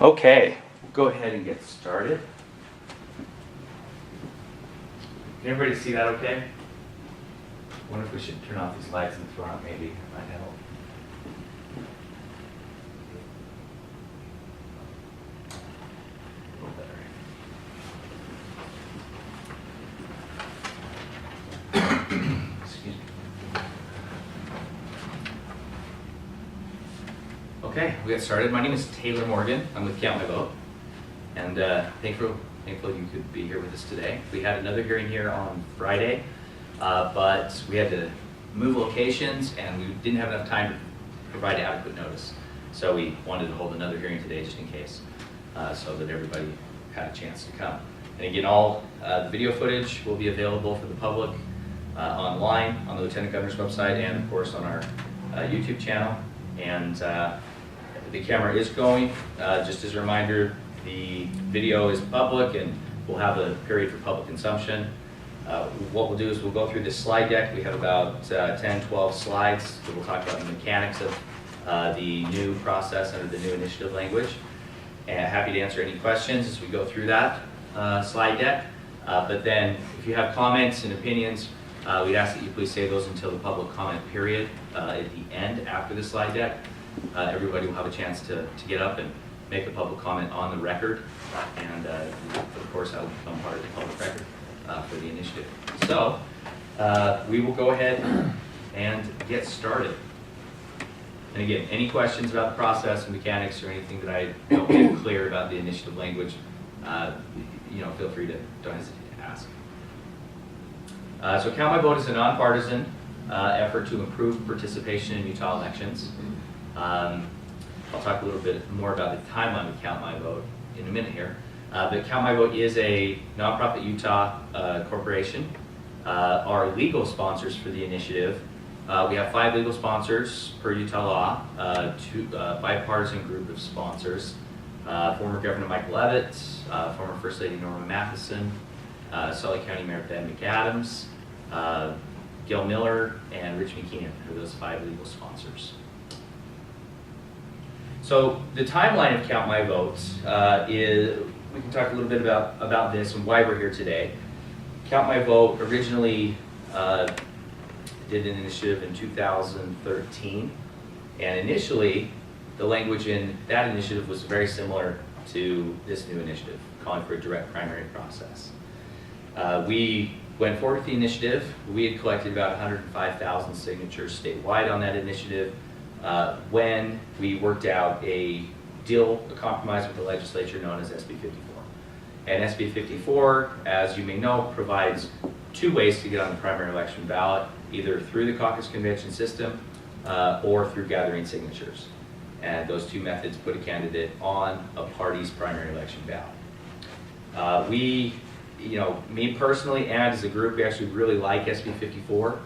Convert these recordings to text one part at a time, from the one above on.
Okay, go ahead and get started. Can everybody see that okay? I wonder if we should turn off these lights in the front, maybe it might help. A little better. Excuse me. Okay, we get started. My name is Taylor Morgan. I'm with Count My Vote, and thankful you could be here with us today. We had another hearing here on Friday, but we had to move locations, and we didn't have enough time to provide adequate notice. So we wanted to hold another hearing today just in case, so that everybody had a chance to come. And again, all the video footage will be available for the public online on the Lieutenant Governor's website and of course on our YouTube channel. And the camera is going. Just as a reminder, the video is public and we'll have a period for public consumption. What we'll do is we'll go through this slide deck. We have about 10, 12 slides that we'll talk about the mechanics of the new process under the new initiative language. And happy to answer any questions as we go through that slide deck. But then if you have comments and opinions, we'd ask that you please save those until the public comment period at the end after the slide deck. Everybody will have a chance to get up and make a public comment on the record, and of course that will become part of the public record for the initiative. So we will go ahead and get started. And again, any questions about the process and mechanics or anything that I don't make clear about the initiative language, feel free to don't hesitate to ask. So Count My Vote is a nonpartisan effort to improve participation in Utah elections. I'll talk a little bit more about the timeline of Count My Vote in a minute here. But Count My Vote is a nonprofit Utah corporation. Our legal sponsors for the initiative, we have 5 legal sponsors per Utah law, bipartisan group of sponsors. Former Governor Michael Levitt, former First Lady Norma Matheson, Sully County Mayor Ben McAdams, Gil Miller, and Rich McKeon are those 5 legal sponsors. So the timeline of Count My Vote is, we can talk a little bit about this and why we're here today. Count My Vote originally did an initiative in 2013, and initially the language in that initiative was very similar to this new initiative, calling for a direct primary process. We went forward with the initiative. We had collected about 105,000 signatures statewide on that initiative when we worked out a compromise with the legislature known as SB 54. And SB 54, as you may know, provides 2 ways to get on the primary election ballot, either through the caucus convention system or through gathering signatures. And those 2 methods put a candidate on a party's primary election ballot. Me personally and as a group, we actually really like SB 54.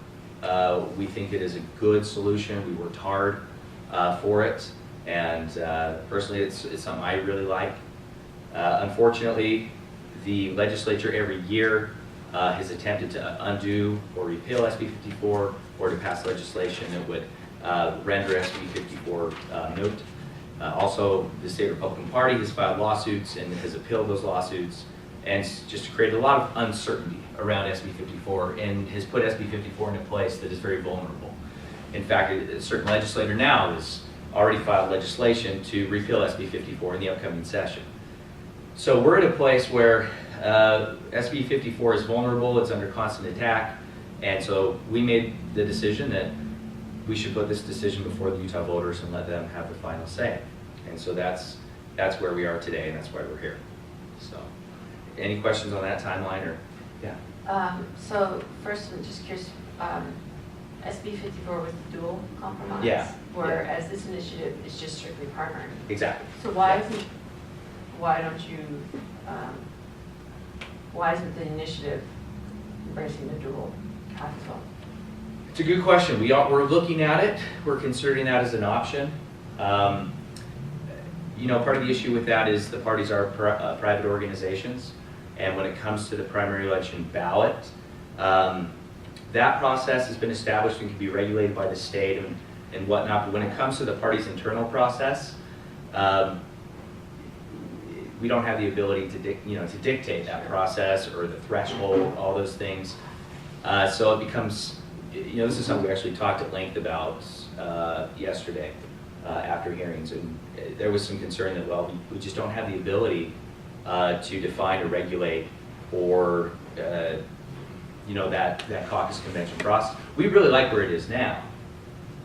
We think it is a good solution. We worked hard for it, and personally it's something I really like. Unfortunately, the legislature every year has attempted to undo or repeal SB 54 or to pass legislation that would render SB 54 moot. Also, the State Republican Party has filed lawsuits and has appealed those lawsuits, and just created a lot of uncertainty around SB 54 and has put SB 54 in a place that is very vulnerable. In fact, a certain legislator now has already filed legislation to repeal SB 54 in the upcoming session. So we're at a place where SB 54 is vulnerable, it's under constant attack, and so we made the decision that we should put this decision before the Utah voters and let them have the final say. And so that's where we are today, and that's why we're here. So, any questions on that timeline, or yeah? So first, I'm just curious. SB 54 was the dual compromise, Yeah. whereas this initiative is just strictly primary. Exactly. So why isn't the initiative embracing the dual path as well? It's a good question. We're looking at it. We're considering that as an option. Part of the issue with that is the parties are private organizations, and when it comes to the primary election ballot, that process has been established and can be regulated by the state and whatnot. But when it comes to the party's internal process, we don't have the ability to to dictate that process or the threshold, all those things. So it becomes, this is something we actually talked at length about yesterday after hearings, and there was some concern that, well, we just don't have the ability to define or regulate or that caucus convention process. We really like where it is now,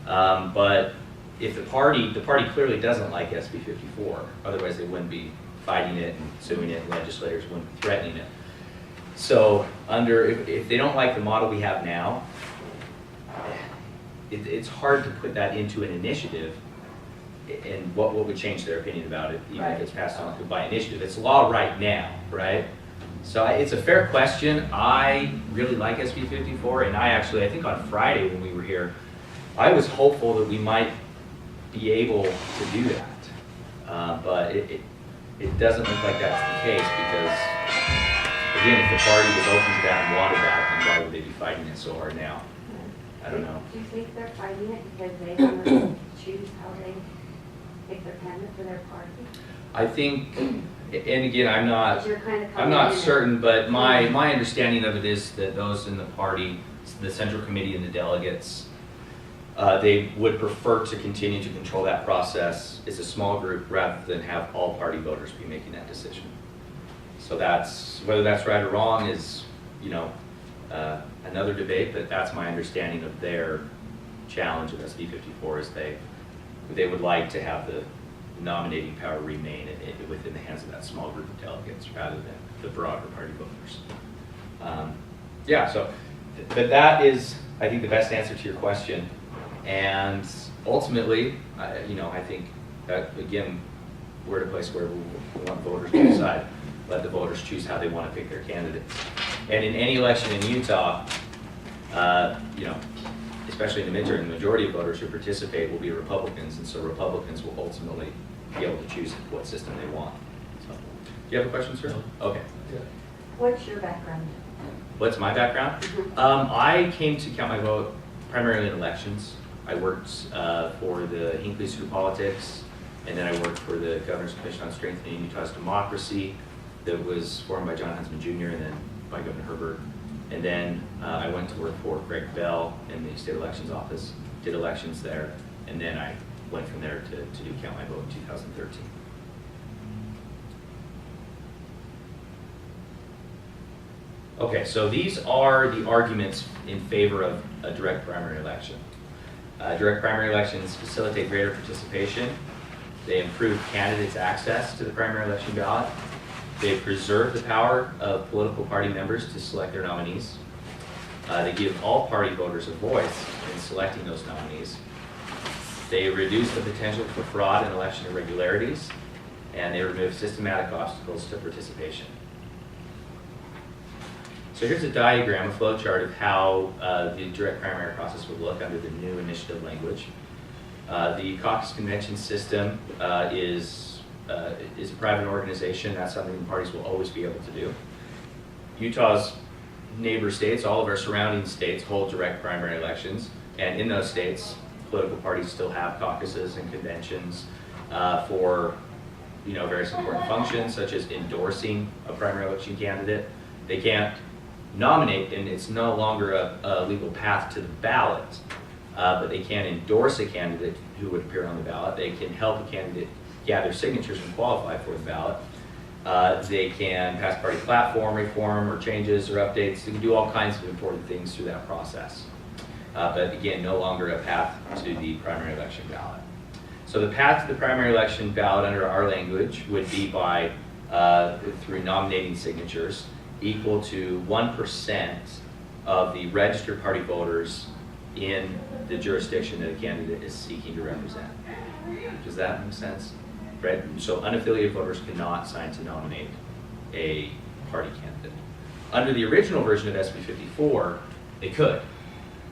but if the party clearly doesn't like SB 54, otherwise they wouldn't be fighting it and suing it, and legislators wouldn't be threatening it. So if they don't like the model we have now, it's hard to put that into an initiative, and what would change their opinion about it, even if it's passed on by initiative. It's law right now, right? So it's a fair question. I really like SB 54, and I think on Friday when we were here, I was hopeful that we might be able to do that, but it doesn't look like that's the case, because again, if the party was open to that and wanted that, then why would they be fighting it so hard now? I don't know. Do you think they're fighting it because they want to choose how they pick their candidate for their party? I think, and again, I'm not You're kind of coming in certain, but my understanding of it is that those in the party, the Central Committee and the delegates, they would prefer to continue to control that process as a small group rather than have all party voters be making that decision. So whether that's right or wrong is, another debate, but that's my understanding of their challenge of SB 54 is they would like to have the nominating power remain within the hands of that small group of delegates rather than the broader party voters. But that is, I think, the best answer to your question. And ultimately, I think that, again, we're at a place where we want voters to decide. Let the voters choose how they want to pick their candidates. And in any election in Utah, especially in the midterm, the majority of voters who participate will be Republicans, and so Republicans will ultimately be able to choose what system they want. So, do you have a question, sir? Okay. What's your background? What's my background? I came to count my vote primarily in elections. I worked for the Hinckley School of Politics, and then I worked for the Governor's Commission on Strengthening Utah's Democracy that was formed by John Huntsman Jr. and then by Governor Herbert. And then I went to work for Greg Bell in the State Elections Office, did elections there, and then I went from there to do Count My Vote in 2013. Okay, so these are the arguments in favor of a direct primary election. Direct primary elections facilitate greater participation. They improve candidates' access to the primary election ballot. They preserve the power of political party members to select their nominees. They give all party voters a voice in selecting those nominees. They reduce the potential for fraud and election irregularities, and they remove systematic obstacles to participation. So here's a diagram, a flow chart of how the direct primary process would look under the new initiative language. The caucus convention system is a private organization. That's something the parties will always be able to do. Utah's neighbor states, all of our surrounding states, hold direct primary elections, and in those states, political parties still have caucuses and conventions for various important functions, such as endorsing a primary election candidate. They can't nominate, and it's no longer a legal path to the ballot, but they can endorse a candidate who would appear on the ballot. They can help a candidate gather signatures and qualify for the ballot. They can pass party platform reform or changes or updates. They can do all kinds of important things through that process. But again, no longer a path to the primary election ballot. So the path to the primary election ballot under our language would be by through nominating signatures equal to 1% of the registered party voters in the jurisdiction that a candidate is seeking to represent. Does that make sense? Right? So unaffiliated voters cannot sign to nominate a party candidate. Under the original version of SB 54, they could,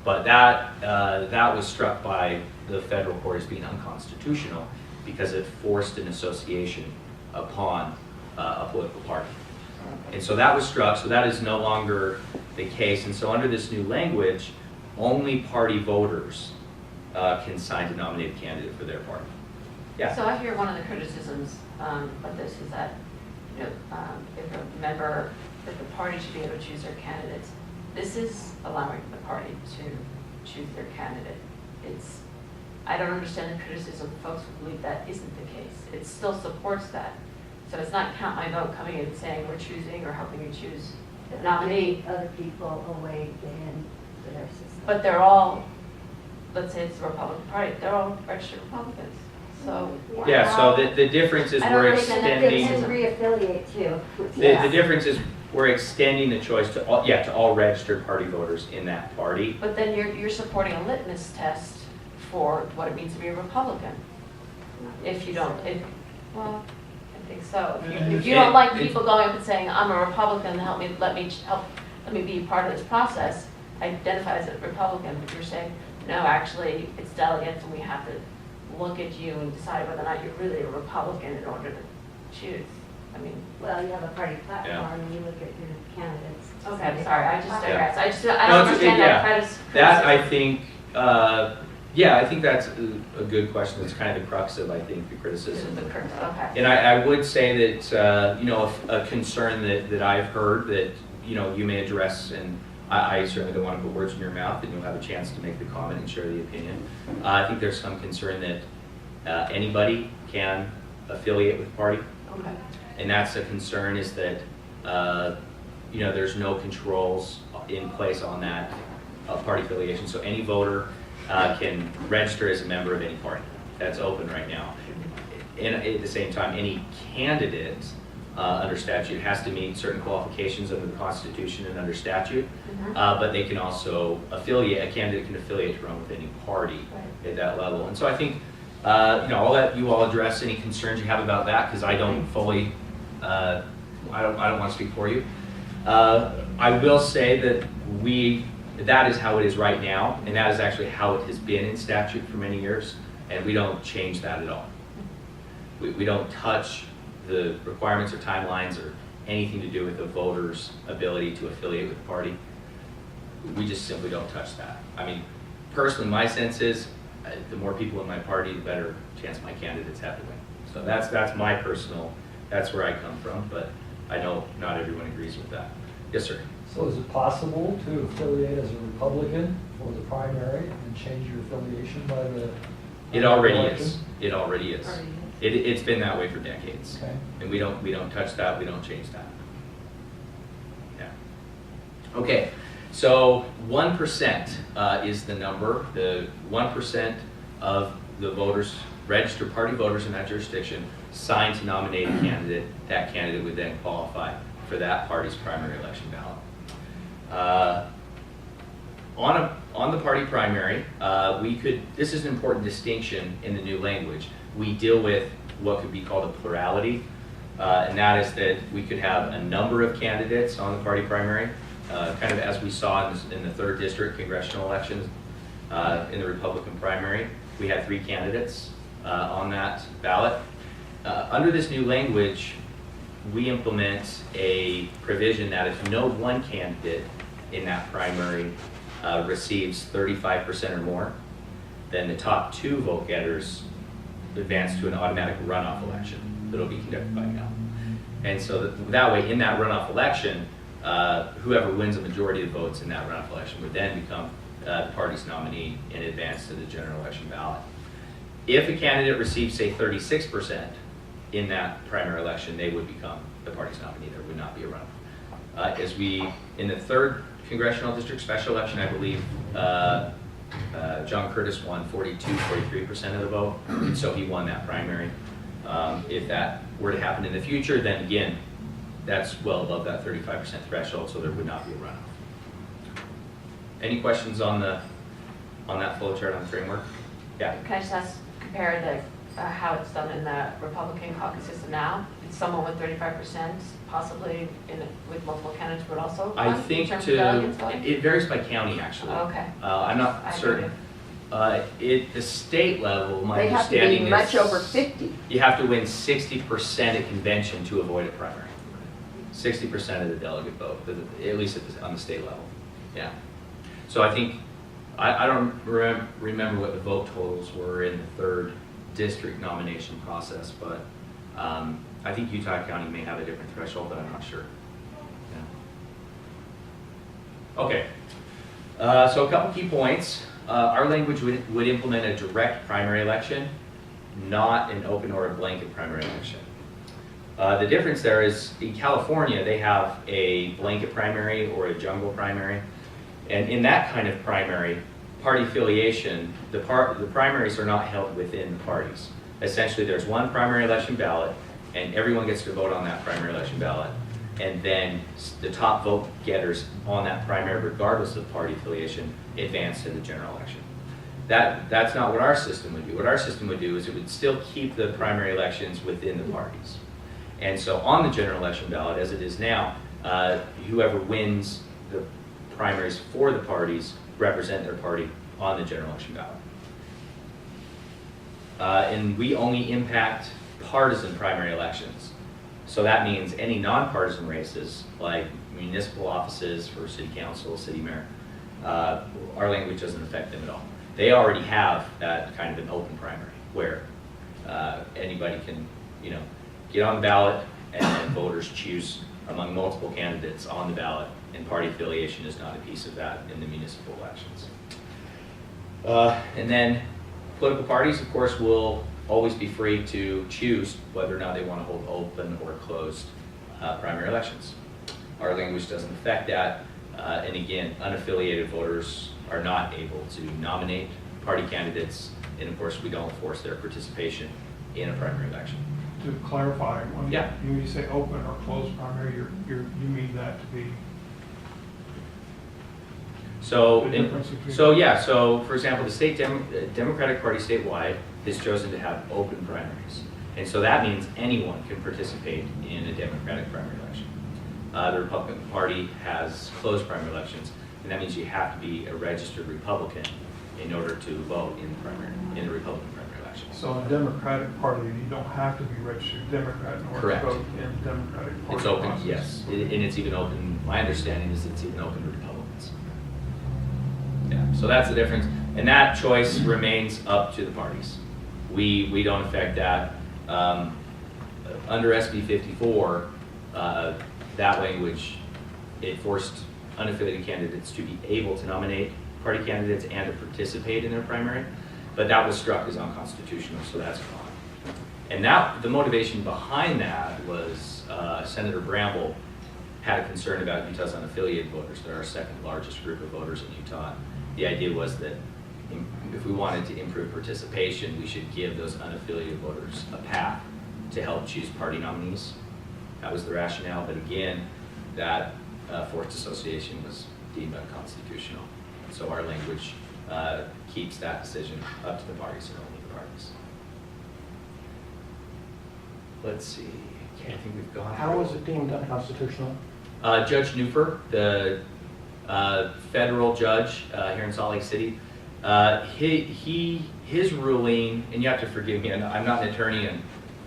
but that was struck by the federal court as being unconstitutional because it forced an association upon a political party. And so that was struck, so that is no longer the case. And so under this new language, only party voters can sign to nominate a candidate for their party. Yeah? So I hear one of the criticisms of this is that you know, if a member, if the party should be able to choose their candidates. This is allowing the party to choose their candidate. I don't understand the criticism of folks who believe that isn't the case. It still supports that. So it's not count my vote coming in and saying we're choosing or helping you choose the nominee. Other people a way to get in to their system. But they're all, let's say it's the Republican Party, they're all registered Republicans. So. Yeah, so the difference is I don't we're understand that They extending, can reaffiliate too. the difference is we're extending the choice to all registered party voters in that party. But then you're supporting a litmus test for what it means to be a Republican. If you don't, well, I think so. If you don't like people going up and saying, I'm a Republican, let me be part of this process, identify as a Republican, but you're saying, no, actually, it's delegates and we have to look at you and decide whether or not you're really a Republican in order to choose. I mean, Well, you have a party platform and you look at your candidates. okay, I'm sorry, I just digress. I No, don't it's- understand yeah. that criticism. That, I think, I think that's a good question. It's kind of the crux of, I think, the criticism. Okay. And I would say that, a concern that I've heard that, you may address, and I certainly don't want to put words in your mouth, and you'll have a chance to make the comment and share the opinion. I think there's some concern that anybody can affiliate with the party. Okay. And that's a concern, is that, there's no controls in place on that party affiliation. So any voter can register as a member of any party. That's open right now. And at the same time, any candidate under statute has to meet certain qualifications under the Constitution and under statute. But they can also a candidate can affiliate to run with any party at that level. And so I think, I'll let you all address any concerns you have about that, because I don't fully, I don't want to speak for you. I will say that that is how it is right now, and that is actually how it has been in statute for many years, and we don't change that at all. We don't touch the requirements or timelines or anything to do with the voter's ability to affiliate with the party. We just simply don't touch that. I mean, personally, my sense is the more people in my party, the better chance my candidates have to win. So that's my personal, that's where I come from, but I know not everyone agrees with that. Yes, sir. So is it possible to affiliate as a Republican for the primary and change your affiliation by the? It already election? is. It already is. Already is. It's been that way for decades. Okay. And we don't touch that, we don't change that. Yeah. Okay, so 1% is the number. The 1% of the voters, registered party voters in that jurisdiction, sign to nominate a candidate. That candidate would then qualify for that party's primary election ballot. On the party primary, this is an important distinction in the new language. We deal with what could be called a plurality, and that is that we could have a number of candidates on the party primary, kind of as we saw in the 3rd District congressional elections in the Republican primary. We had 3 candidates on that ballot. Under this new language, we implement a provision that if no one candidate in that primary receives 35% or more, then the top 2 vote getters advance to an automatic runoff election that'll be conducted by mail. And so that way, in that runoff election, whoever wins a majority of the votes in that runoff election would then become the party's nominee and advance to the general election ballot. If a candidate receives, say, 36% in that primary election, they would become the party's nominee. There would not be a runoff. In the 3rd congressional district special election, I believe John Curtis won 43% of the vote, and so he won that primary. If that were to happen in the future, then again, that's well above that 35% threshold, so there would not be a runoff. Any questions on that flow chart on the framework? Yeah. Can I just compare how it's done in the Republican caucus system now? It's someone with 35%, possibly with multiple candidates would also I run in think terms of delegates voting? it varies by county, actually. Okay. I'm not I certain. At the state level, my They have to understanding be is much over 50. you have to win 60% at convention to avoid a primary. 60% of the delegate vote, at least on the state level. Yeah. So I think, I don't remember what the vote totals were in the 3rd district nomination process, but I think Utah County may have a different threshold, but I'm not sure. Yeah. Okay, so a couple key points. Our language would implement a direct primary election, not an open or a blanket primary election. The difference there is in California, they have a blanket primary or a jungle primary. And in that kind of primary, party affiliation, the primaries are not held within the parties. Essentially, there's one primary election ballot, and everyone gets to vote on that primary election ballot. And then the top vote getters on that primary, regardless of party affiliation, advance to the general election. That's not what our system would do. What our system would do is it would still keep the primary elections within the parties. And so on the general election ballot, as it is now, whoever wins the primaries for the parties represent their party on the general election ballot. And we only impact partisan primary elections. So that means any nonpartisan races, like municipal offices for city council, city mayor, our language doesn't affect them at all. They already have that kind of an open primary where anybody can, get on the ballot and then voters choose among multiple candidates on the ballot, and party affiliation is not a piece of that in the municipal elections. And then political parties, of course, will always be free to choose whether or not they want to hold open or closed primary elections. Our language doesn't affect that. And again, unaffiliated voters are not able to nominate party candidates, and of course, we don't force their participation in a primary election. To clarify, when Yeah. you say open or closed primary, you mean that to be So, the difference between? so for example, the state Democratic Party statewide has chosen to have open primaries. And so that means anyone can participate in a Democratic primary election. The Republican Party has closed primary elections, and that means you have to be a registered Republican in order to vote in the Republican primary election. So in Democratic Party, you don't have to be registered Democrat in order Correct. to vote in Democratic Party It's open, process. yes, and it's even open, my understanding is it's even open to Republicans. Yeah, so that's the difference, and that choice remains up to the parties. We don't affect that. Under SB 54, that language, it forced unaffiliated candidates to be able to nominate party candidates and to participate in their primary, but that was struck as unconstitutional, so that's gone. And that, the motivation behind that was Senator Bramble had a concern about Utah's unaffiliated voters. They're our second largest group of voters in Utah. The idea was that if we wanted to improve participation, we should give those unaffiliated voters a path to help choose party nominees. That was the rationale, but again, that forced association was deemed unconstitutional. So our language keeps that decision up to the parties and only the parties. Let's see, okay, I think we've gone. How was it deemed unconstitutional? Judge Newfer, the federal judge here in Salt Lake City, his ruling, and you have to forgive me, I'm not an attorney, and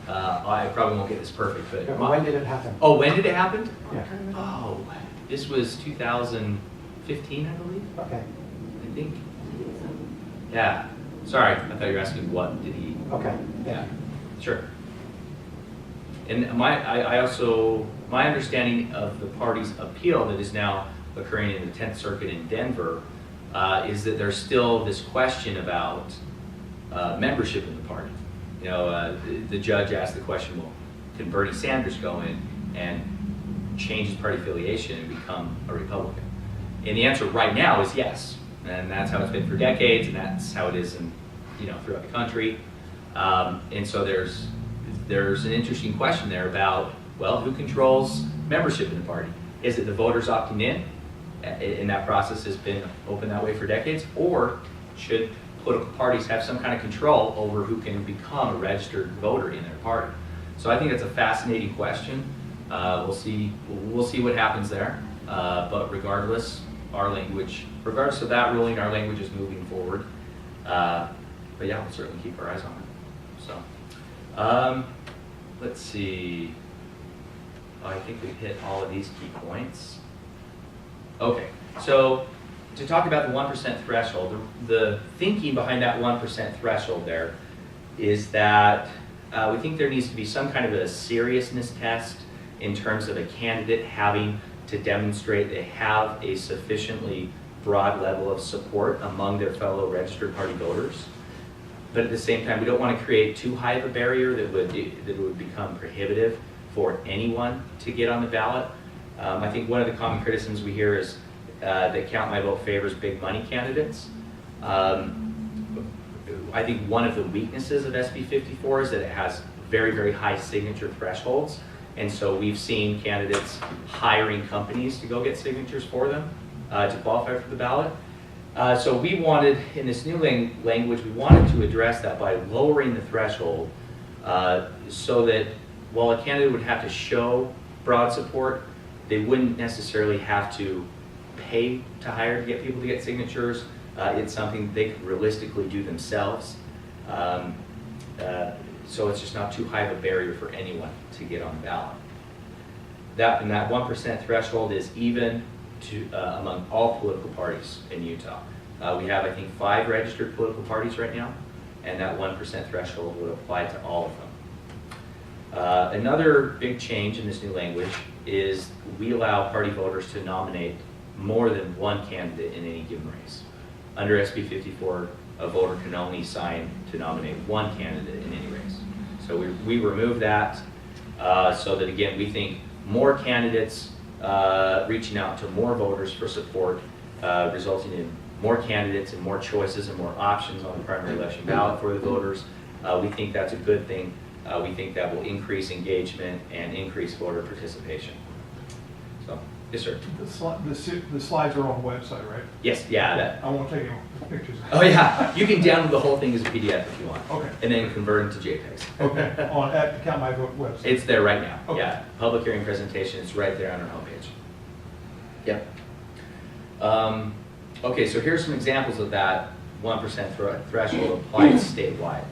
I probably won't get this perfect, but When did it happen? oh, when did it happen? Yeah. Oh, this was 2015, I believe. Okay, I think. Yeah. Sorry, I thought you were asking what did he. okay, yeah. Sure. And my understanding of the party's appeal that is now occurring in the 10th Circuit in Denver is that there's still this question about membership in the party. The judge asked the question, well, can Bernie Sanders go in and change his party affiliation and become a Republican? And the answer right now is yes. And that's how it's been for decades, and that's how it is throughout the country. And so there's an interesting question there about, well, who controls membership in the party? Is it the voters opting in? And that process has been open that way for decades? Or should political parties have some kind of control over who can become a registered voter in their party? So I think that's a fascinating question. We'll see what happens there. But regardless of that ruling, our language is moving forward. But yeah, we'll certainly keep our eyes on it. So, let's see. I think we've hit all of these key points. Okay, so to talk about the 1% threshold, the thinking behind that 1% threshold there is that we think there needs to be some kind of a seriousness test in terms of a candidate having to demonstrate they have a sufficiently broad level of support among their fellow registered party voters. But at the same time, we don't want to create too high of a barrier that would become prohibitive for anyone to get on the ballot. I think one of the common criticisms we hear is that Count My Vote favors big money candidates. I think one of the weaknesses of SB 54 is that it has very, very high signature thresholds. And so we've seen candidates hiring companies to go get signatures for them to qualify for the ballot. So we wanted, in this new language, we wanted to address that by lowering the threshold so that while a candidate would have to show broad support, they wouldn't necessarily have to pay to hire to get people to get signatures. It's something they could realistically do themselves. So it's just not too high of a barrier for anyone to get on the ballot. That 1% threshold is even to, among all political parties in Utah. We have, I think, 5 registered political parties right now, and that 1% threshold would apply to all of them. Another big change in this new language is we allow party voters to nominate more than one candidate in any given race. Under SB 54, a voter can only sign to nominate one candidate in any race. So we remove that so that, again, we think more candidates reaching out to more voters for support, resulting in more candidates and more choices and more options on the primary election ballot for the voters. We think that's a good thing. We think that will increase engagement and increase voter participation. So, yes, sir. The slides are on the website, right? Yes, yeah. That. I won't take any pictures. Oh yeah, you can download the whole thing as a PDF if you want. Okay. And then convert it to JPEGs. Okay, at the Count My Vote website. It's there right now. Okay. Yeah, public hearing presentation is right there on our homepage. Yep. Okay, so here's some examples of that 1% threshold applied statewide.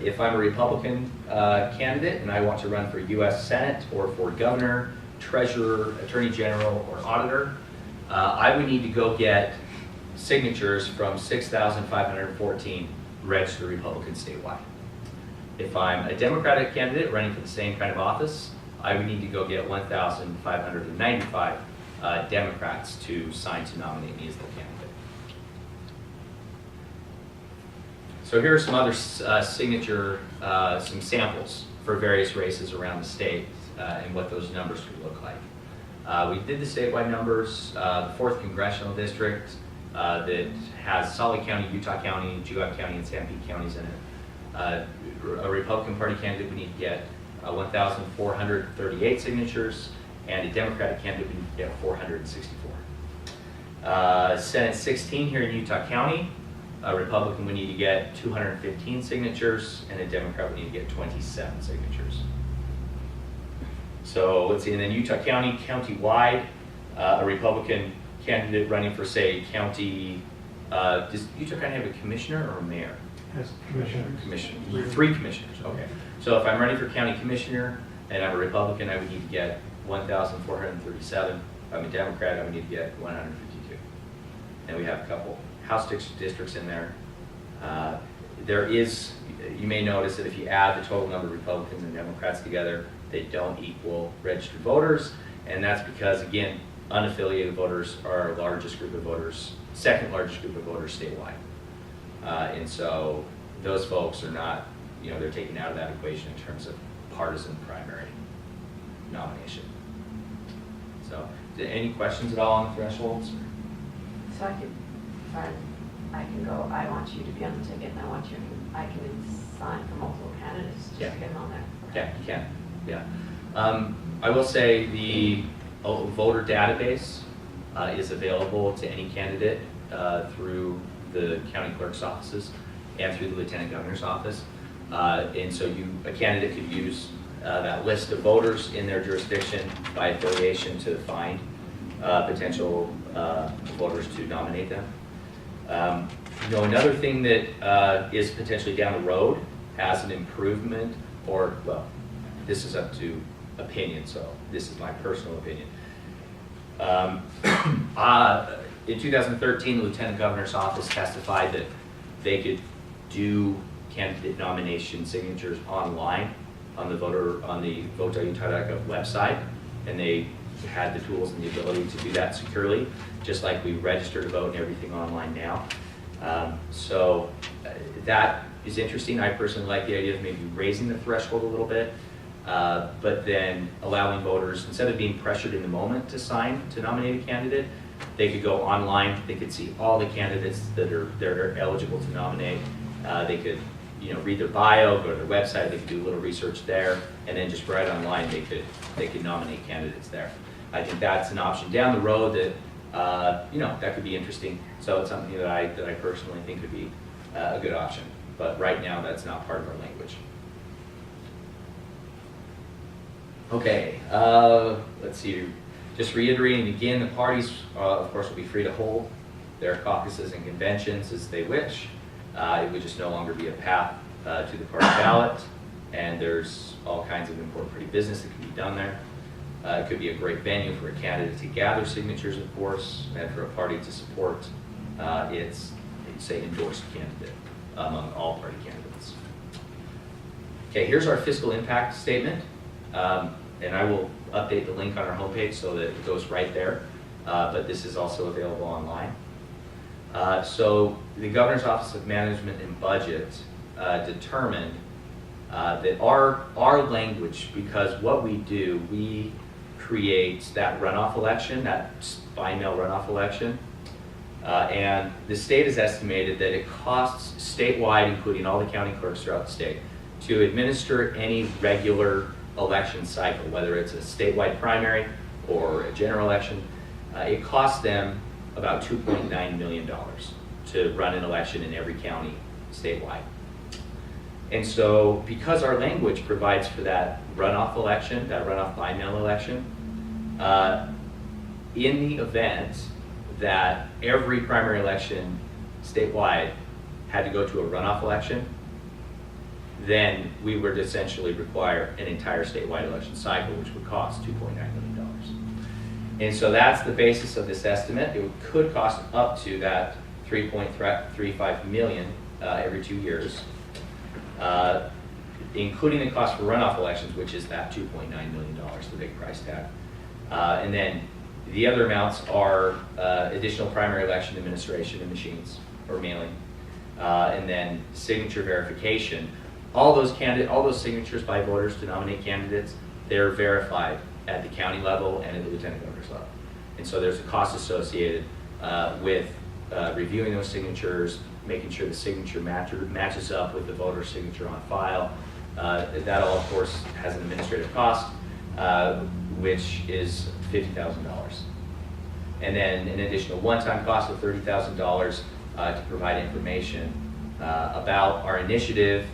If I'm a Republican candidate and I want to run for U.S. Senate or for governor, treasurer, attorney general, or auditor, I would need to go get signatures from 6,514 registered Republicans statewide. If I'm a Democratic candidate running for the same kind of office, I would need to go get 1,595 Democrats to sign to nominate me as their candidate. So here are some other signature, some samples for various races around the state and what those numbers could look like. We did the statewide numbers, the 4th Congressional District that has Salt Lake County, Utah County, Juab County, and Sanpete counties in it. A Republican Party candidate would need to get 1,438 signatures, and a Democratic candidate would need to get 464. Senate 16 here in Utah County, a Republican would need to get 215 signatures, and a Democrat would need to get 27 signatures. So let's see, and then Utah County, county-wide, a Republican candidate running for, say, county, does Utah County have a commissioner or a mayor? Has commissioners. Commissioner, 3 commissioners, okay. So if I'm running for county commissioner and I'm a Republican, I would need to get 1,437. If I'm a Democrat, I would need to get 152. And we have a couple House districts in there. There is, you may notice that if you add the total number of Republicans and Democrats together, they don't equal registered voters. And that's because, again, unaffiliated voters are our largest group of voters, second largest group of voters statewide. And so those folks are not, they're taken out of that equation in terms of partisan primary nomination. So, any questions at all on the thresholds? So I can go, I want you to be on the ticket, and I can sign for multiple candidates just to Yeah. get them on there. Yeah, you can. Yeah. I will say the voter database is available to any candidate through the county clerk's offices and through the lieutenant governor's office. And so a candidate could use that list of voters in their jurisdiction by affiliation to find potential voters to nominate them. Another thing that is potentially down the road as an improvement, or, well, this is up to opinion, so this is my personal opinion. In 2013, the Lieutenant Governor's Office testified that they could do candidate nomination signatures online on the vote.utah.gov website, and they had the tools and the ability to do that securely, just like we register to vote and everything online now. So that is interesting. I personally like the idea of maybe raising the threshold a little bit, but then allowing voters, instead of being pressured in the moment to sign to nominate a candidate, they could go online, they could see all the candidates that are eligible to nominate. They could, read their bio, go to their website, they could do a little research there, and then just right online, they could nominate candidates there. I think that's an option down the road that, that could be interesting. So it's something that I personally think would be a good option. But right now, that's not part of our language. Okay, let's see. Just reiterating again, the parties, of course, will be free to hold their caucuses and conventions as they wish. It would just no longer be a path to the party ballot, and there's all kinds of important party business that can be done there. It could be a great venue for a candidate to gather signatures, of course, and for a party to support its, say, endorsed candidate among all party candidates. Okay, here's our fiscal impact statement, and I will update the link on our homepage so that it goes right there, but this is also available online. So the Governor's Office of Management and Budget determined that our language, because what we do, we create that runoff election, that by-mail runoff election, and the state has estimated that it costs statewide, including all the county clerks throughout the state, to administer any regular election cycle, whether it's a statewide primary or a general election. It costs them about $2.9 million to run an election in every county statewide. And so because our language provides for that runoff election, that runoff by-mail election, in the event that every primary election statewide had to go to a runoff election, then we would essentially require an entire statewide election cycle, which would cost $2.9 million. And so that's the basis of this estimate. It could cost up to that $3.35 million every 2 years, including the cost for runoff elections, which is that $2.9 million, the big price tag. And then the other amounts are additional primary election administration and machines or mailing, and then signature verification. All those signatures by voters to nominate candidates, they're verified at the county level and at the lieutenant governor's level. And so there's a cost associated with reviewing those signatures, making sure the signature matches up with the voter's signature on file. That all, of course, has an administrative cost, which is $50,000. And then an additional one-time cost of $30,000 to provide information about our initiative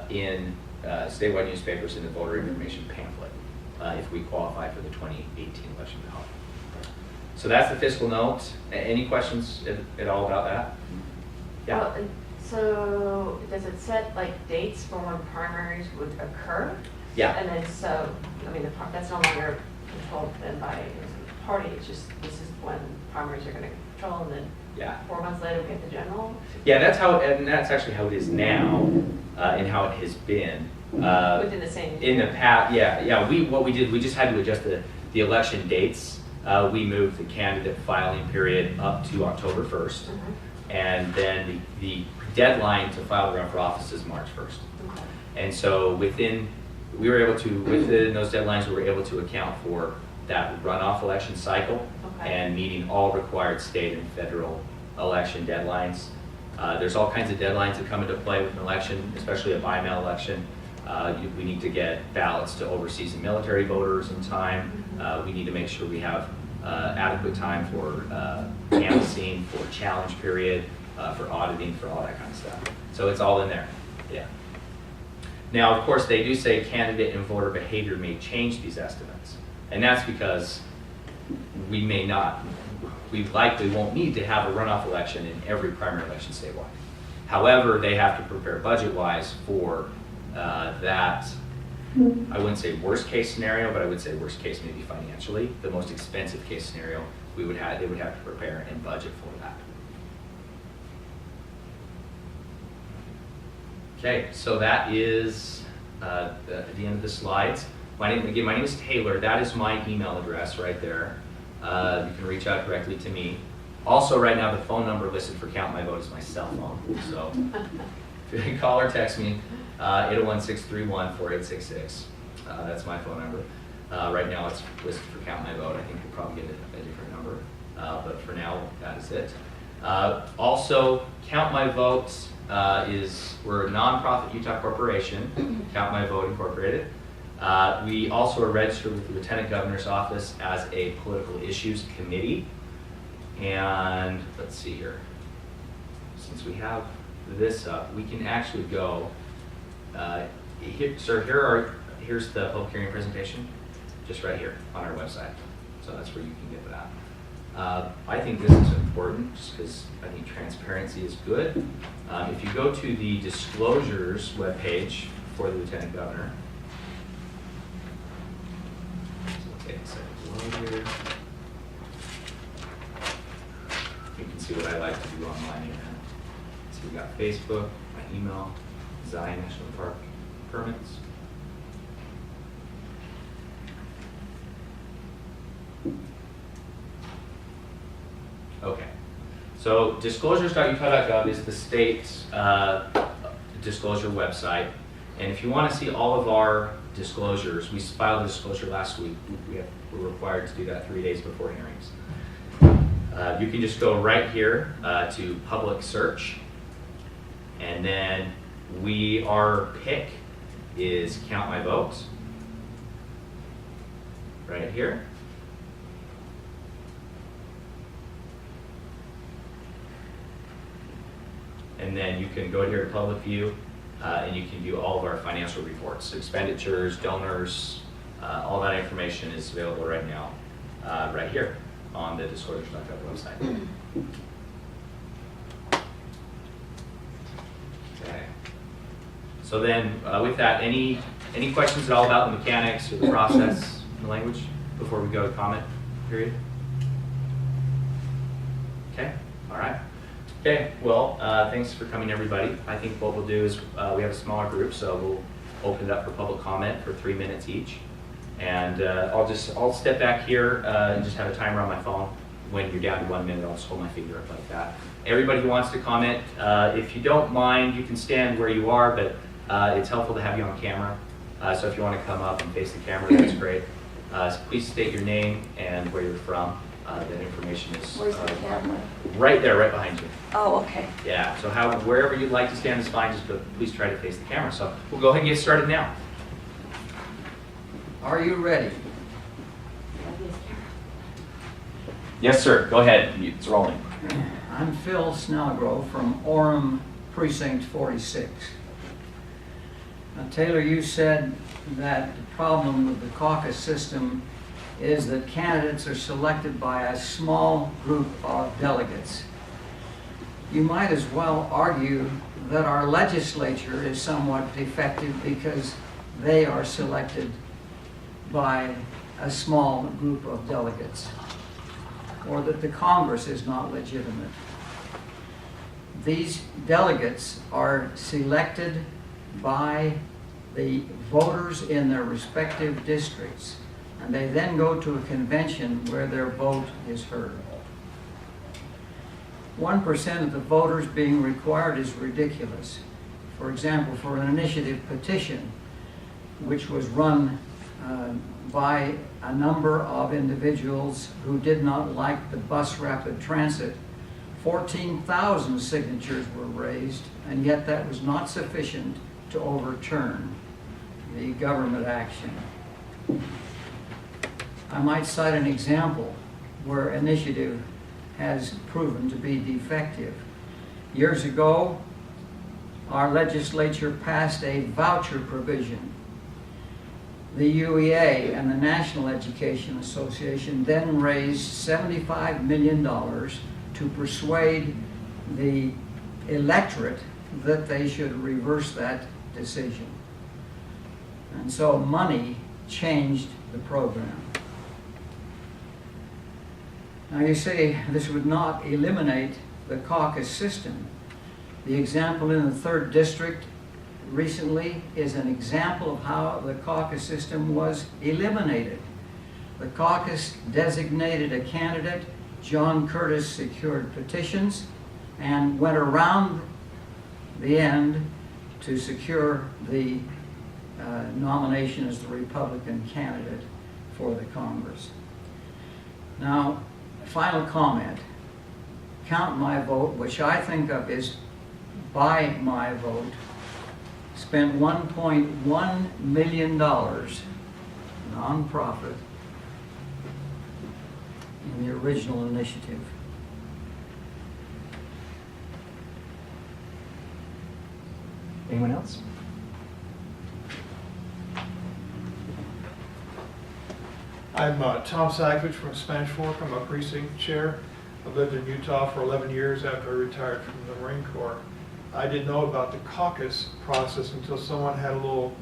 in statewide newspapers in the voter information pamphlet, if we qualify for the 2018 election ballot. So that's the fiscal note. Any questions at all about that? Yeah. Well, and so does it set like dates for when primaries would occur? Yeah. And then so, I mean, that's no longer controlled then by the party, it's just, this is when primaries are gonna control, and then Yeah. 4 months later we get the general? Yeah, and that's actually how it is now, and how it has been. Within the same In the year? past, yeah. What we did, we just had to adjust the election dates. We moved the candidate filing period up to October 1st, and then the deadline to file the run for office is March 1st. Okay. And so within those deadlines, we were able to account for that runoff election cycle Okay. and meeting all required state and federal election deadlines. There's all kinds of deadlines that come into play with an election, especially a by-mail election. We need to get ballots to overseas and military voters in time. We need to make sure we have adequate time for canvassing, for challenge period, for auditing, for all that kind of stuff. So it's all in there, yeah. Now, of course, they do say candidate and voter behavior may change these estimates. And that's because we likely won't need to have a runoff election in every primary election statewide. However, they have to prepare budget-wise for that, I wouldn't say worst case scenario, but I would say worst case maybe financially. The most expensive case scenario, they would have to prepare and budget for that. Okay, so that is the end of the slides. My name is Taylor. That is my email address right there. You can reach out directly to me. Also, right now, the phone number listed for Count My Vote is my cell phone. So if you call or text me, 801-631-4866. That's my phone number. Right now, it's listed for Count My Vote. I think we'll probably get a different number. But for now, that is it. Also, Count My Vote we're a nonprofit Utah corporation, Count My Vote Incorporated. We also are registered with the Lieutenant Governor's Office as a political issues committee. And let's see here. Since we have this up, we can actually go. Here's the public hearing presentation, just right here on our website. So that's where you can get that. I think this is important just because I think transparency is good. If you go to the disclosures webpage for the Lieutenant Governor, so let's take a second to load here. You can see what I like to do online here. So we got Facebook, my email, Zion National Park permits. Okay, so disclosures.utah.gov is the state disclosure website. And if you want to see all of our disclosures, we filed a disclosure last week. We're required to do that 3 days before hearings. You can just go right here to public search. And then our pick is Count My Vote. Right here. And then you can go here to public view, and you can view all of our financial reports, expenditures, donors, all that information is available right now, right here on the disclosures.gov website. Okay. So then, with that, any questions at all about the mechanics or the process, the language, before we go to comment period? Okay. All right. Okay, well, thanks for coming, everybody. I think what we'll do is we have a smaller group, so we'll open it up for public comment for 3 minutes each. And I'll step back here and just have a timer on my phone. When you're down to 1 minute, I'll just hold my finger up like that. Everybody who wants to comment, if you don't mind, you can stand where you are, but it's helpful to have you on camera. So if you want to come up and face the camera, that's great. So please state your name and where you're from. That information is Where's the camera? right there, right behind you. Oh, okay. Yeah, so wherever you'd like to stand is fine, just please try to face the camera. So we'll go ahead and get started now. Are you ready? Yes, sir, go ahead, it's rolling. I'm Phil Snellgrove from Orem Precinct 46. Now, Taylor, you said that the problem with the caucus system is that candidates are selected by a small group of delegates. You might as well argue that our legislature is somewhat defective because they are selected by a small group of delegates, or that the Congress is not legitimate. These delegates are selected by the voters in their respective districts, and they then go to a convention where their vote is heard. 1% of the voters being required is ridiculous. For example, for an initiative petition, which was run by a number of individuals who did not like the bus rapid transit, 14,000 signatures were raised, and yet that was not sufficient to overturn the government action. I might cite an example where initiative has proven to be defective. Years ago, our legislature passed a voucher provision. The UEA and the National Education Association then raised $75 million to persuade the electorate that they should reverse that decision. And so money changed the program. Now you say this would not eliminate the caucus system. The example in the 3rd District recently is an example of how the caucus system was eliminated. The caucus designated a candidate, John Curtis secured petitions, and went around the end to secure the nomination as the Republican candidate for the Congress. Now, final comment. Count My Vote, which I think of as Buy My Vote, spent $1.1 million, nonprofit, in the original initiative. Anyone else? I'm Tom Sagovich from Spanish Fork. I'm a precinct chair. I've lived in Utah for 11 years after I retired from the Marine Corps. I didn't know about the caucus process until someone had a little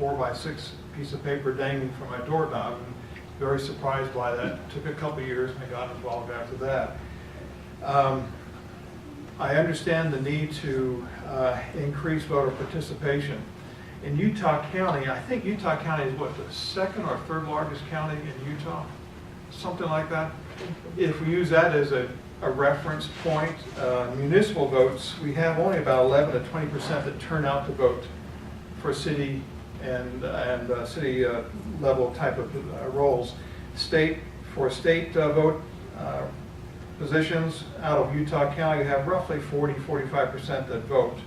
4x6 piece of paper dangling from my doorknob. And very surprised by that. It took a couple of years and I got involved after that. I understand the need to increase voter participation. In Utah County, I think Utah County is what, the second or third largest county in Utah? Something like that. If we use that as a reference point, municipal votes, we have only about 11 to 20% that turn out to vote for city and city level type of roles. For state vote positions out of Utah County, you have roughly 40-45% that vote.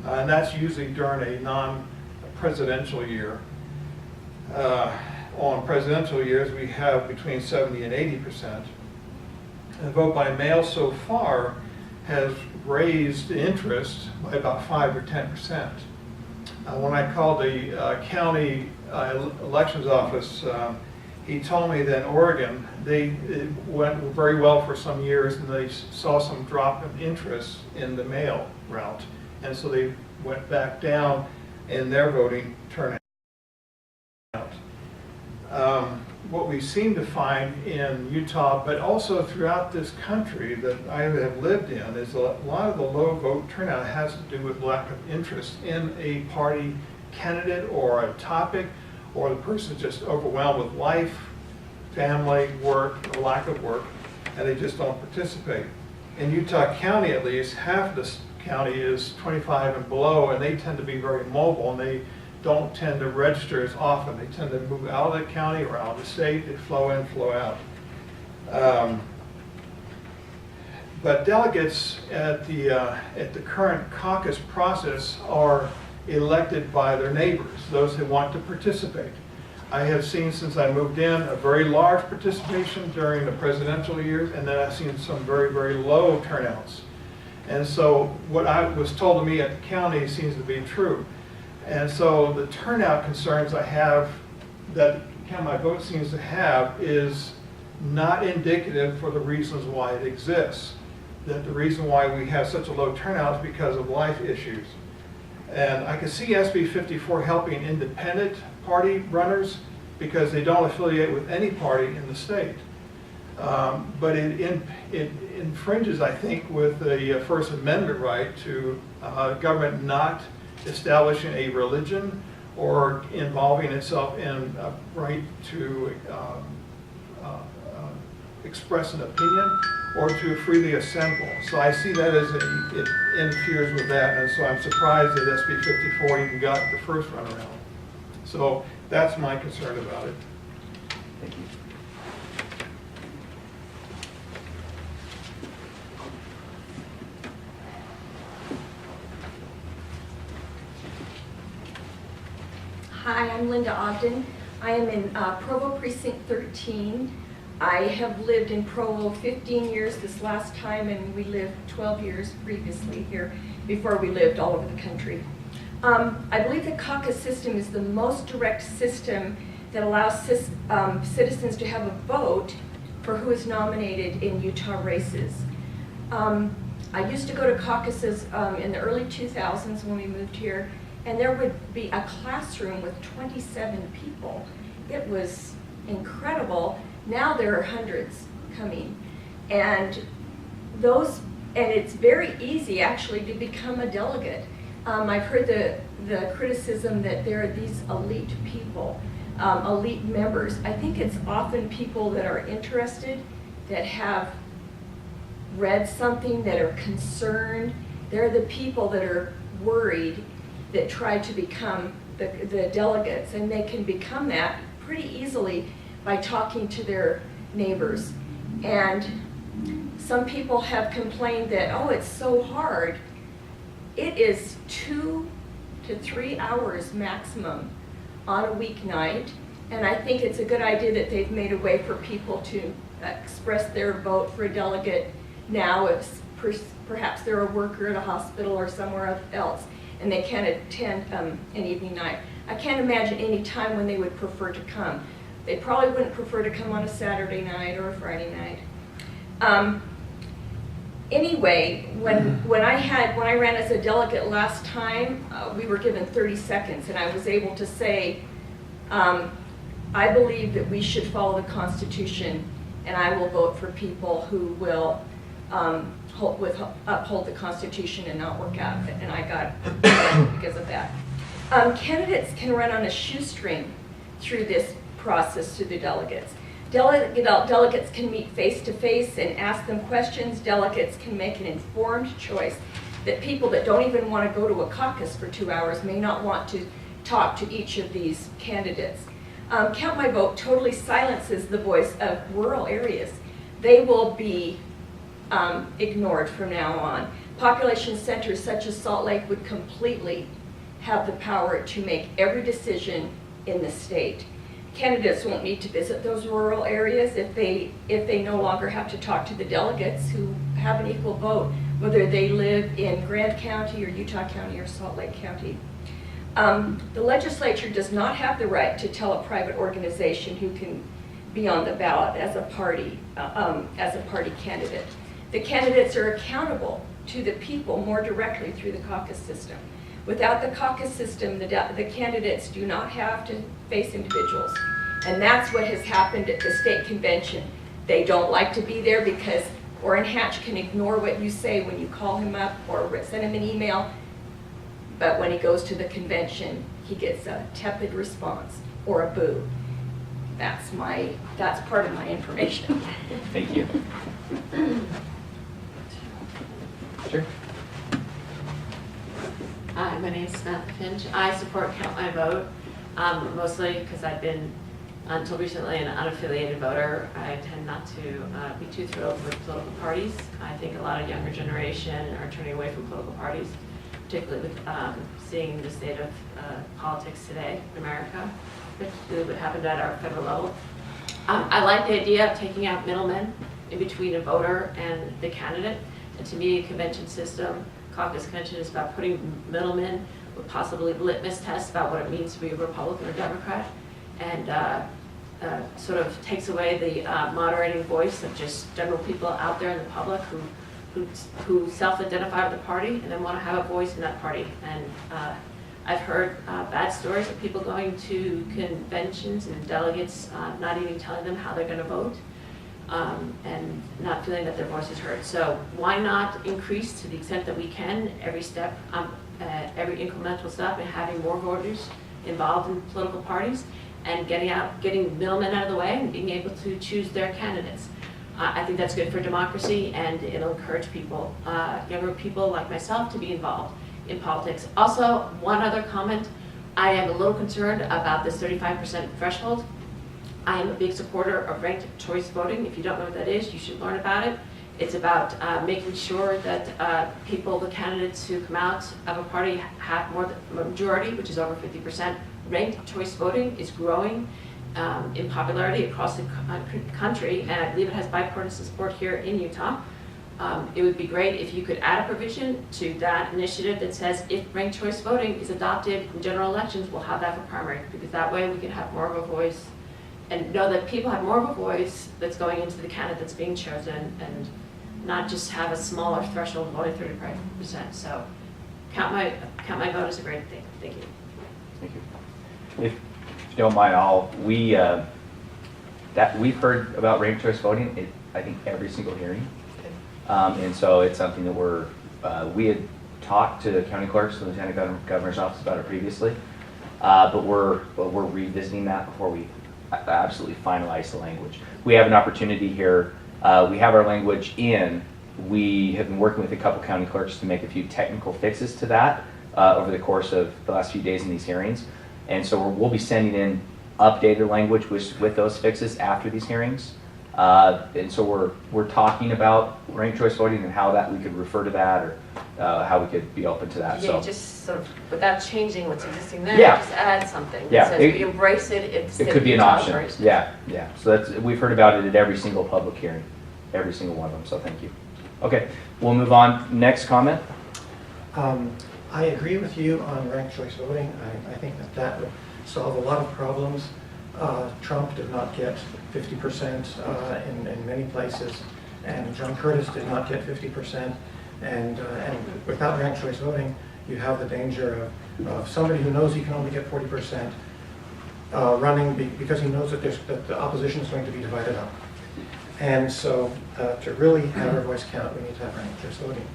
And that's usually during a non-presidential year. On presidential years, we have between 70 and 80%. And vote by mail so far has raised interest by about 5 or 10%. When I called the county elections office, he told me that in Oregon, it went very well for some years and they saw some drop in interest in the mail route. And so they went back down in their voting turnout. What we seem to find in Utah, but also throughout this country that I have lived in, is a lot of the low vote turnout has to do with lack of interest in a party candidate or a topic, or the person's just overwhelmed with life, family, work, or lack of work, and they just don't participate. In Utah County, at least, half of this county is 25 and below, and they tend to be very mobile, and they don't tend to register as often. They tend to move out of the county or out of the state. They flow in, flow out. But delegates at the current caucus process are elected by their neighbors, those who want to participate. I have seen, since I moved in, a very large participation during the presidential years, and then I've seen some very, very low turnouts. And so what I was told to me at the county seems to be true. And so the turnout concerns I have, that Count My Vote seems to have, is not indicative for the reasons why it exists. That the reason why we have such a low turnout is because of life issues. And I can see SB 54 helping independent party runners because they don't affiliate with any party in the state. But it infringes, I think, with the First Amendment right to government not establishing a religion or involving itself in a right to express an opinion or to freely assemble. So I see that as it interferes with that, and so I'm surprised that SB 54 even got the first run around. So that's my concern about it. Thank you. Hi, I'm Linda Ogden. I am in Provo Precinct 13. I have lived in Provo 15 years this last time, and we lived 12 years previously here before we lived all over the country. I believe the caucus system is the most direct system that allows citizens to have a vote for who is nominated in Utah races. I used to go to caucuses in the early 2000s when we moved here, and there would be a classroom with 27 people. It was incredible. Now there are hundreds coming. And it's very easy actually to become a delegate. I've heard the criticism that there are these elite people, elite members. I think it's often people that are interested, that have read something, that are concerned. They're the people that are worried, that try to become the delegates, and they can become that pretty easily by talking to their neighbors. And some people have complained that, oh, it's so hard. It is 2 to 3 hours maximum on a weeknight, and I think it's a good idea that they've made a way for people to express their vote for a delegate now if perhaps they're a worker at a hospital or somewhere else and they can't attend an evening night. I can't imagine any time when they would prefer to come. They probably wouldn't prefer to come on a Saturday night or a Friday night. Anyway, when I ran as a delegate last time, we were given 30 seconds, and I was able to say, I believe that we should follow the Constitution, and I will vote for people who will uphold the Constitution and not work out of it, and I got because of that. Candidates can run on a shoestring through this process to the delegates. Delegates can meet face-to-face and ask them questions. Delegates can make an informed choice that people that don't even want to go to a caucus for 2 hours may not want to talk to each of these candidates. Count My Vote totally silences the voice of rural areas. They will be ignored from now on. Population centers such as Salt Lake would completely have the power to make every decision in the state. Candidates won't need to visit those rural areas if they no longer have to talk to the delegates who have an equal vote, whether they live in Grant County or Utah County or Salt Lake County. The legislature does not have the right to tell a private organization who can be on the ballot as a party candidate. The candidates are accountable to the people more directly through the caucus system. Without the caucus system, the candidates do not have to face individuals. And that's what has happened at the state convention. They don't like to be there because Orrin Hatch can ignore what you say when you call him up or send him an email. But when he goes to the convention, he gets a tepid response or a boo. That's part of my information. Thank you. Sure. Hi, my name's Samantha Finch. I support Count My Vote, mostly because I've been, until recently, an unaffiliated voter. I tend not to be too thrilled with political parties. I think a lot of younger generation are turning away from political parties, particularly with seeing the state of politics today in America, particularly what happened at our federal level. I like the idea of taking out middlemen in between a voter and the candidate. And to me, a convention system, caucus convention, is about putting middlemen with possibly litmus tests about what it means to be a Republican or Democrat, and sort of takes away the moderating voice of just general people out there in the public who self-identify with the party and then want to have a voice in that party. And I've heard bad stories of people going to conventions and delegates not even telling them how they're going to vote. And not feeling that their voice is heard. So why not increase to the extent that we can every step, every incremental step in having more voters involved in political parties and getting middlemen out of the way and being able to choose their candidates. I think that's good for democracy, and it'll encourage people, younger people like myself, to be involved in politics. Also, one other comment, I am a little concerned about this 35% threshold. I am a big supporter of ranked choice voting. If you don't know what that is, you should learn about it. It's about making sure that people, the candidates who come out of a party, have more than a majority, which is over 50%. Ranked choice voting is growing in popularity across the country, and I believe it has bipartisan support here in Utah. It would be great if you could add a provision to that initiative that says if ranked choice voting is adopted in general elections, we'll have that for primary, because that way we can have more of a voice and know that people have more of a voice that's going into the candidate that's being chosen, and not just have a smaller threshold of only 35%. So count my vote is a great thing. Thank you. Thank you. If you don't mind, we've heard about ranked choice voting, I think every single hearing. And so it's something that we had talked to county clerks and lieutenant governor's office about it previously, but we're revisiting that before we absolutely finalize the language. We have an opportunity here. We have our language in. We have been working with a couple county clerks to make a few technical fixes to that over the course of the last few days in these hearings. And so we'll be sending in updated language with those fixes after these hearings. And so we're talking about ranked choice voting and how that we could refer to that, or how we could be open to that. Yeah, So just sort of, without changing what's existing there, Yeah. just add something. Yeah, That says we embrace it, it's. it could be an option. Yeah. So we've heard about it at every single public hearing, every single one of them. So thank you. Okay, we'll move on. Next comment. I agree with you on ranked choice voting. I think that would solve a lot of problems. Trump did not get 50% in many places, and John Curtis did not get 50%. And without ranked choice voting, you have the danger of somebody who knows he can only get 40% running because he knows that the opposition is going to be divided up. And so to really have our voice count, we need to have ranked choice voting.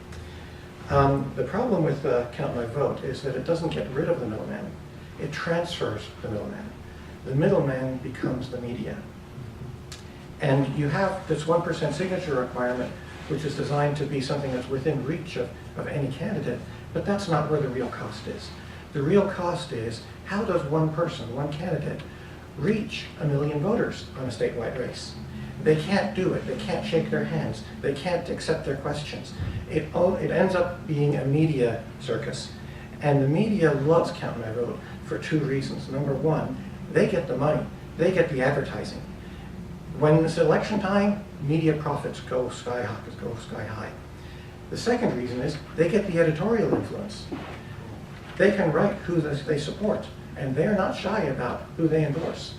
The problem with Count My Vote is that it doesn't get rid of the middleman. It transfers the middleman. The middleman becomes the media. And you have this 1% signature requirement, which is designed to be something that's within reach of any candidate, but that's not where the real cost is. The real cost is, how does one person, one candidate, reach 1 million voters on a statewide race? They can't do it. They can't shake their hands. They can't accept their questions. It ends up being a media circus. And the media loves Count My Vote for 2 reasons. Number one, they get the money. They get the advertising. When it's election time, media profits go sky high. The second reason is they get the editorial influence. They can write who they support, and they're not shy about who they endorse.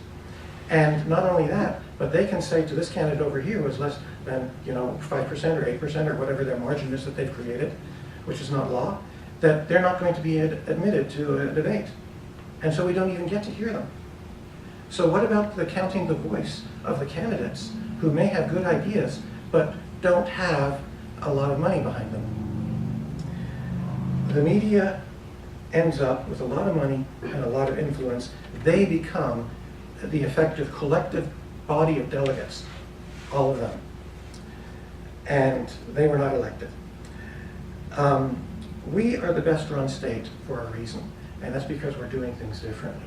And not only that, but they can say to this candidate over here was less than 5% or 8% or whatever their margin is that they've created, which is not law, that they're not going to be admitted to a debate. And so we don't even get to hear them. So what about counting the voice of the candidates who may have good ideas but don't have a lot of money behind them? The media ends up with a lot of money and a lot of influence. They become the effective collective body of delegates, all of them. And they were not elected. We are the best run state for a reason, and that's because we're doing things differently.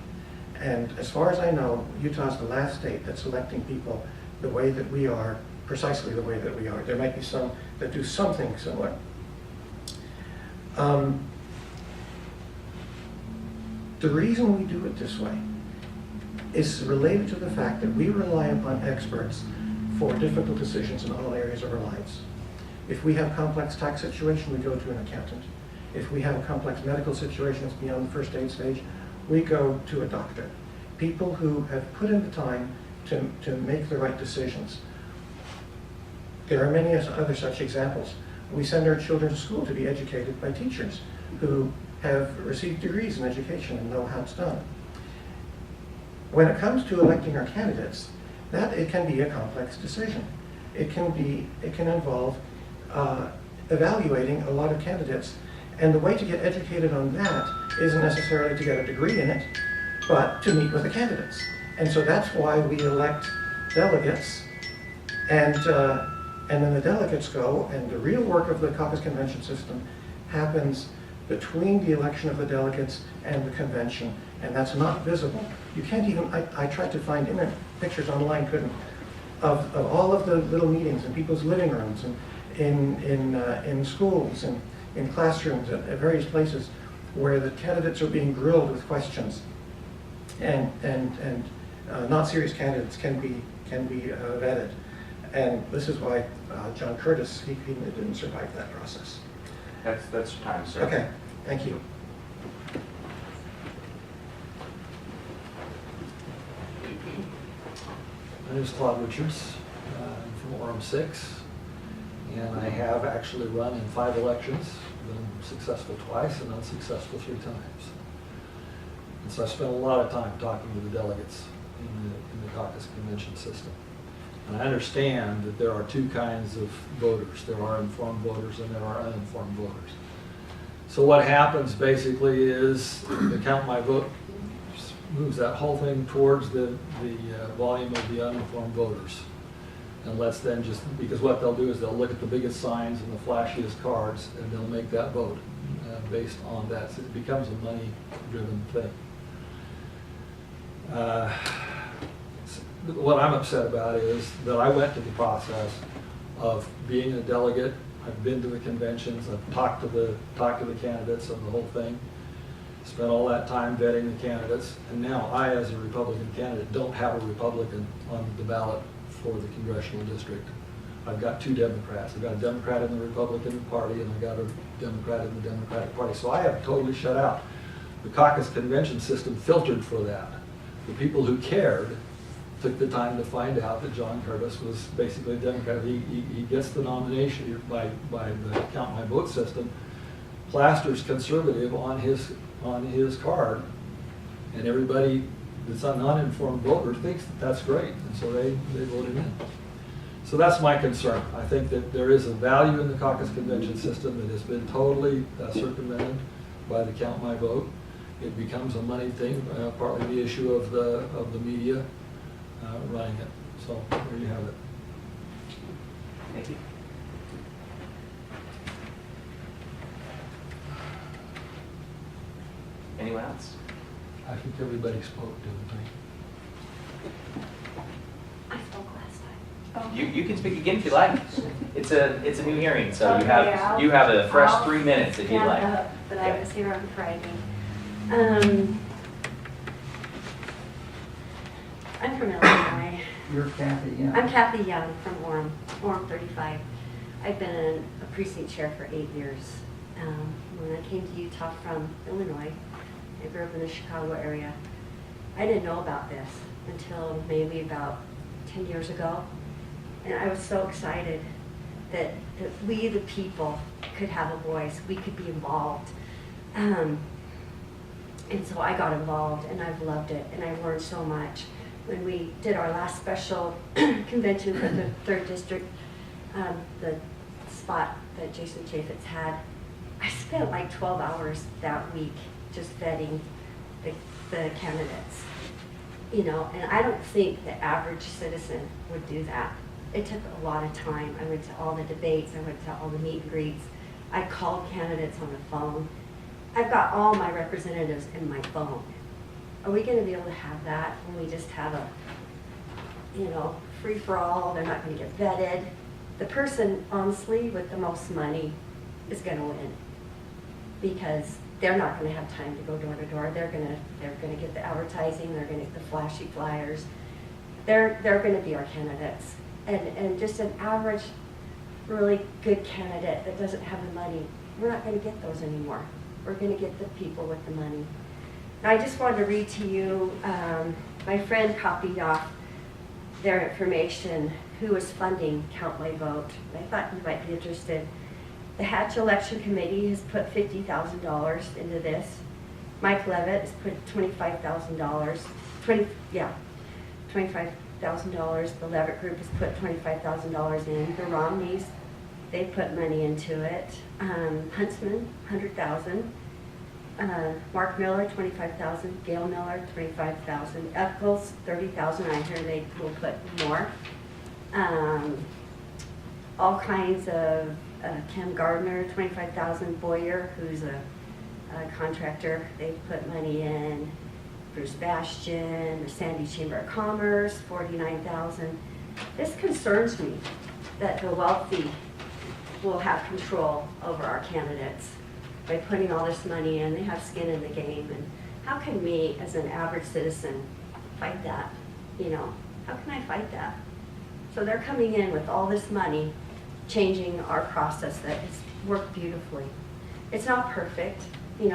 And as far as I know, Utah's the last state that's electing people the way that we are, precisely the way that we are. There might be some that do something similar. The reason we do it this way is related to the fact that we rely upon experts for difficult decisions in all areas of our lives. If we have a complex tax situation, we go to an accountant. If we have a complex medical situation that's beyond the first aid stage, we go to a doctor. People who have put in the time to make the right decisions. There are many other such examples. We send our children to school to be educated by teachers who have received degrees in education and know how it's done. When it comes to electing our candidates, it can be a complex decision. It can involve evaluating a lot of candidates. And the way to get educated on that isn't necessarily to get a degree in it, but to meet with the candidates. And so that's why we elect delegates, and then the delegates go, and the real work of the caucus convention system happens between the election of the delegates and the convention, and that's not visible. You can't even, I tried to find pictures online, couldn't, of all of the little meetings in people's living rooms and in schools and in classrooms at various places where the candidates are being grilled with questions, and not serious candidates can be vetted. And this is why John Curtis, he didn't survive that process. That's time, sir. Okay, thank you. My name is Claude Richards. I'm from Orem 6, and I have actually run in 5 elections, been successful twice and unsuccessful 3 times. And so I spent a lot of time talking to the delegates in the caucus convention system. And I understand that there are 2 kinds of voters. There are informed voters and there are uninformed voters. So what happens basically is the Count My Vote moves that whole thing towards the volume of the uninformed voters. And lets them just, because what they'll do is they'll look at the biggest signs and the flashiest cards, and they'll make that vote based on that. So it becomes a money-driven thing. What I'm upset about is that I went through the process of being a delegate. I've been to the conventions, I've talked to the candidates of the whole thing, spent all that time vetting the candidates, and now I, as a Republican candidate, don't have a Republican on the ballot for the congressional district. I've got 2 Democrats. I've got a Democrat in the Republican Party, and I've got a Democrat in the Democratic Party. So I have totally shut out. The caucus convention system filtered for that. The people who cared took the time to find out that John Curtis was basically a Democrat. He gets the nomination by the Count My Vote system, plasters conservative on his card, and everybody that's a non-informed voter thinks that that's great, and so they voted in. So that's my concern. I think that there is a value in the caucus convention system that has been totally circumvented by the Count My Vote. It becomes a money thing, partly the issue of the media running it. So there you have it. Thank you. Anyone else? I think everybody spoke, didn't they? I spoke last time. You can speak again if you like. It's a new hearing, so Okay, you have a fresh I'll 3 minutes if you'd stand like. up, But I Yeah. was here on Friday. I'm from Illinois. You're Kathy, yeah. I'm Kathy Young from Orem 35. I've been a precinct chair for 8 years. When I came to Utah from Illinois, I grew up in the Chicago area. I didn't know about this until maybe about 10 years ago. And I was so excited that we, the people, could have a voice. We could be involved. And so I got involved, and I've loved it, and I learned so much. When we did our last special convention for the 3rd District, the spot that Jason Chaffetz had, I spent like 12 hours that week just vetting the candidates. You know, and I don't think the average citizen would do that. It took a lot of time. I went to all the debates, I went to all the meet and greets. I called candidates on the phone. I've got all my representatives in my phone. Are we going to be able to have that when we just have a, free-for-all? They're not going to get vetted. The person, honestly, with the most money is going to win, because they're not going to have time to go door to door. They're going to get the advertising. They're going to get the flashy flyers. They're going to be our candidates. And just an average, really good candidate that doesn't have the money, we're not going to get those anymore. We're going to get the people with the money. Now, I just wanted to read to you, my friend copied off their information, who was funding Count My Vote. I thought you might be interested. The Hatch Election Committee has put $50,000 into this. Mike Levitt has put $25,000. $25,000. The Levitt Group has put $25,000 in. The Romneys, they put money into it. Huntsman, $100,000. Mark Miller, $25,000. Gail Miller, $25,000. Eccles, $30,000. I hear they will put more. All kinds of Kim Gardner, $25,000. Boyer, who's a contractor, they put money in. Bruce Bastian, the Sandy Chamber of Commerce, $49,000. This concerns me that the wealthy will have control over our candidates by putting all this money in. They have skin in the game, and how can me, as an average citizen, fight that? How can I fight that? So they're coming in with all this money, changing our process that has worked beautifully. It's not perfect. You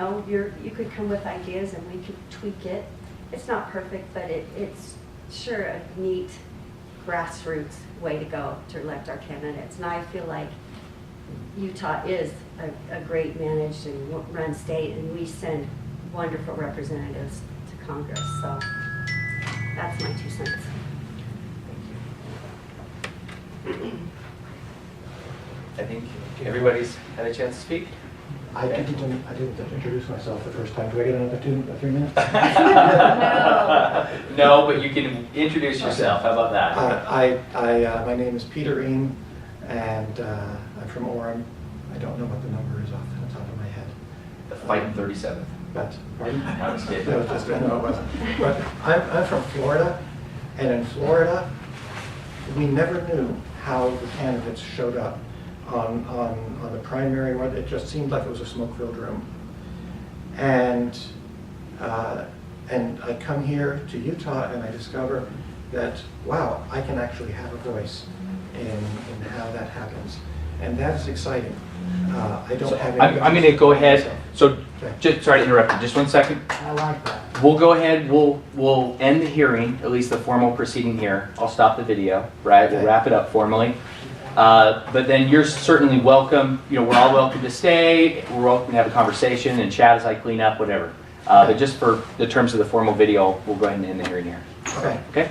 could come with ideas and we could tweak it. It's not perfect, but it's sure a neat grassroots way to go to elect our candidates. And I feel like Utah is a great managed and run state, and we send wonderful representatives to Congress. So that's my 2 cents. I think everybody's had a chance to speak. I didn't introduce myself the first time. Do I get another 3 minutes? No, but you can introduce yourself. How about that? My name is Peter Eam, and I'm from Orem. I don't know what the number is off the top of my head. The fighting 37th. But, pardon? I was kidding. No, it wasn't. But I'm from Florida, and in Florida, we never knew how the candidates showed up on the primary one. It just seemed like it was a smoke-filled room. And I come here to Utah and I discover that, wow, I can actually have a voice in how that happens. And that's exciting. I don't have any. I'm going to go ahead. So, Okay. just sorry to interrupt you. Just 1 second. I like that. We'll go ahead. We'll end the hearing, at least the formal proceeding here. I'll stop the video. Right. We'll Okay. wrap it up formally. But then you're certainly welcome. You know, we're all welcome to stay. We're welcome to have a conversation and chat as I clean up, whatever. But just for the terms of the formal video, we'll go ahead and end the hearing here. Okay. Okay.